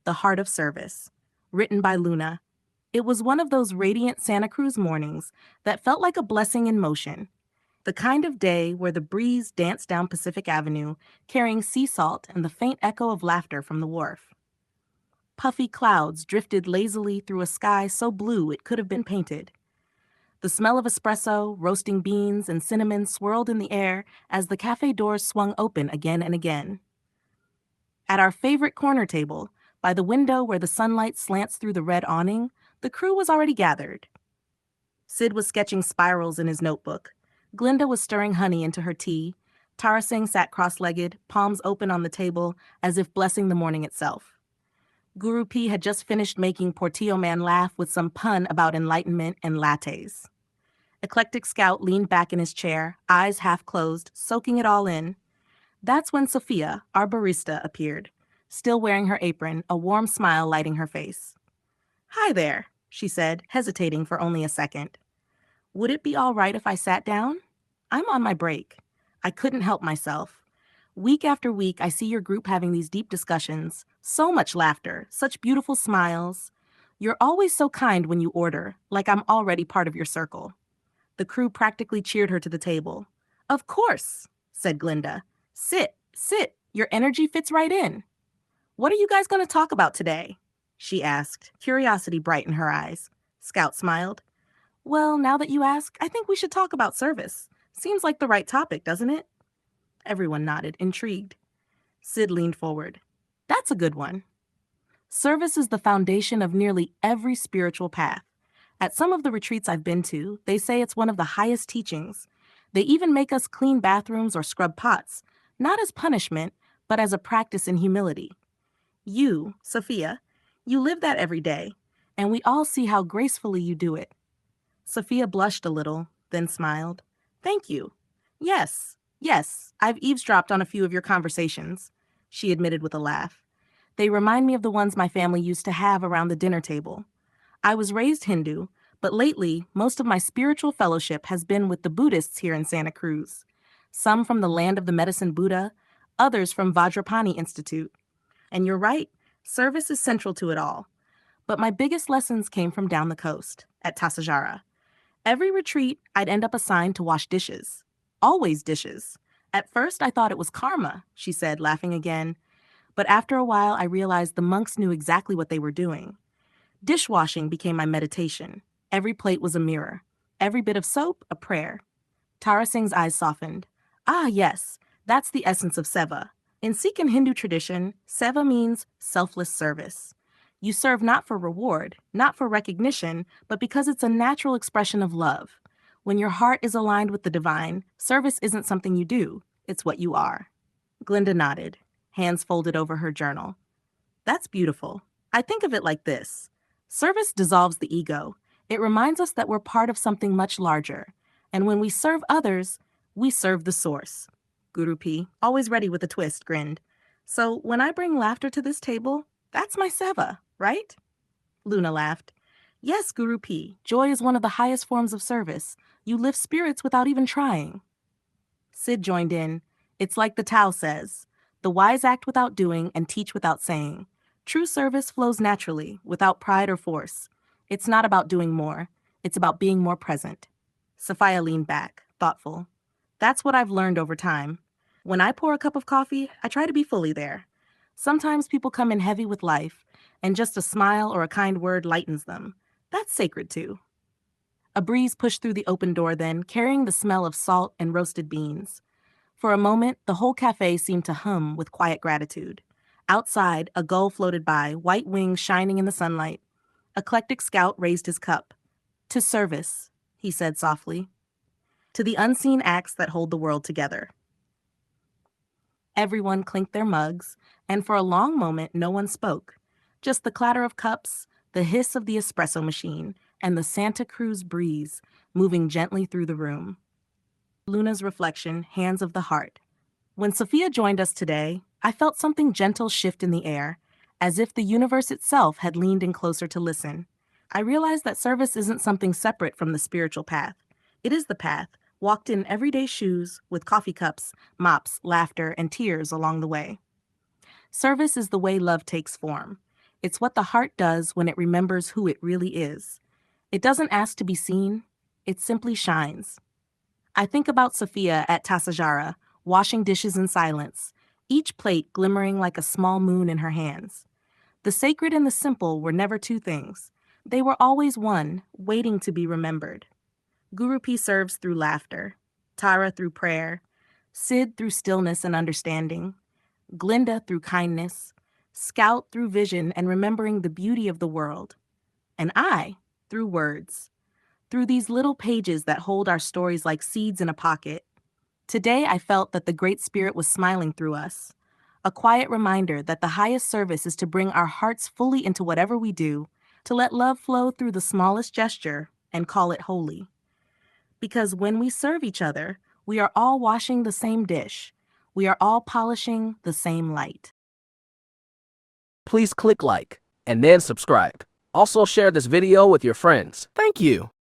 The Heart of Service, written by Luna. It was one of those radiant Santa Cruz mornings that felt like a blessing in motion. The kind of day where the breeze danced down Pacific Avenue, carrying sea salt and the faint echo of laughter from the wharf. Puffy clouds drifted lazily through a sky so blue it could have been painted. The smell of espresso, roasting beans, and cinnamon swirled in the air as the cafe doors swung open again and again. At our favorite corner table, by the window where the sunlight slants through the red awning, the crew was already gathered. Sid was sketching spirals in his notebook. Glinda was stirring honey into her tea. Tara Singh sat cross-legged, palms open on the table, as if blessing the morning itself. Guru P had just finished making Portillo Man laugh with some pun about enlightenment and lattes. Eclectic Scout leaned back in his chair, eyes half closed, soaking it all in. That's when Sophia, our barista, appeared, still wearing her apron, a warm smile lighting her face. "Hi there," she said, hesitating for only a second. "Would it be all right if I sat down? I'm on my break." I couldn't help myself. Week after week, I see your group having these deep discussions. So much laughter, such beautiful smiles. You're always so kind when you order, like I'm already part of your circle. The crew practically cheered her to the table. "Of course," said Glinda. "Sit, sit. Your energy fits right in." "What are you guys going to talk about today?" she asked, curiosity bright in her eyes. Scout smiled. "Well, now that you ask, I think we should talk about service. Seems like the right topic, doesn't it?" Everyone nodded, intrigued. Sid leaned forward. "That's a good one." Service is the foundation of nearly every spiritual path. At some of the retreats I've been to, they say it's one of the highest teachings. They even make us clean bathrooms or scrub pots, not as punishment, but as a practice in humility. You, Sophia, you live that every day, and we all see how gracefully you do it. Sophia blushed a little, then smiled. "Thank you. Yes, I've eavesdropped on a few of your conversations," she admitted with a laugh. "They remind me of the ones my family used to have around the dinner table. I was raised Hindu, but lately, most of my spiritual fellowship has been with the Buddhists here in Santa Cruz. Some from the land of the medicine Buddha, others from Vajrapani Institute. And you're right, service is central to it all. But my biggest lessons came from down the coast, at Tasajara. Every retreat, I'd end up assigned to wash dishes. Always dishes. At first, I thought it was karma," she said, laughing again. "But after a while, I realized the monks knew exactly what they were doing. Dishwashing became my meditation. Every plate was a mirror. Every bit of soap, a prayer." Tara Singh's eyes softened. "Ah, yes, that's the essence of seva. In Sikh and Hindu tradition, seva means selfless service. You serve not for reward, not for recognition, but because it's a natural expression of love. When your heart is aligned with the divine, service isn't something you do, it's what you are." Glinda nodded, hands folded over her journal. "That's beautiful. I think of it like this. Service dissolves the ego. It reminds us that we're part of something much larger. And when we serve others, we serve the source." Guru P, always ready with a twist, grinned. "So when I bring laughter to this table, that's my seva, right?" Luna laughed. "Yes, Guru P, joy is one of the highest forms of service. You lift spirits without even trying." Sid joined in. "It's like the Tao says, the wise act without doing and teach without saying. True service flows naturally, without pride or force. It's not about doing more. It's about being more present." Sophia leaned back, thoughtful. "That's what I've learned over time. When I pour a cup of coffee, I try to be fully there. Sometimes people come in heavy with life, and just a smile or a kind word lightens them. That's sacred too." A breeze pushed through the open door then, carrying the smell of salt and roasted beans. For a moment, the whole cafe seemed to hum with quiet gratitude. Outside, a gull floated by, white wings shining in the sunlight. Eclectic Scout raised his cup. "To service," he said softly. "To the unseen acts that hold the world together." Everyone clinked their mugs, and for a long moment no one spoke. Just the clatter of cups, the hiss of the espresso machine, and the Santa Cruz breeze moving gently through the room. Luna's reflection, Hands of the Heart. When Sophia joined us today, I felt something gentle shift in the air, as if the universe itself had leaned in closer to listen. I realized that service isn't something separate from the spiritual path. It is the path, walked in everyday shoes, with coffee cups, mops, laughter, and tears along the way. Service is the way love takes form. It's what the heart does when it remembers who it really is. It doesn't ask to be seen, it simply shines. I think about Sophia at Tasajara, washing dishes in silence, each plate glimmering like a small moon in her hands. The sacred and the simple were never two things. They were always one, waiting to be remembered. Guru P serves through laughter, Tara through prayer, Sid through stillness and understanding, Glinda through kindness, Scout through vision and remembering the beauty of the world, and I through words, through these little pages that hold our stories like seeds in a pocket. Today I felt that the Great Spirit was smiling through us, a quiet reminder that the highest service is to bring our hearts fully into whatever we do, to let love flow through the smallest gesture and call it holy. Because when we serve each other, we are all washing the same dish. We are all polishing the same light. Please click like and then subscribe. Also share this video with your friends. Thank you.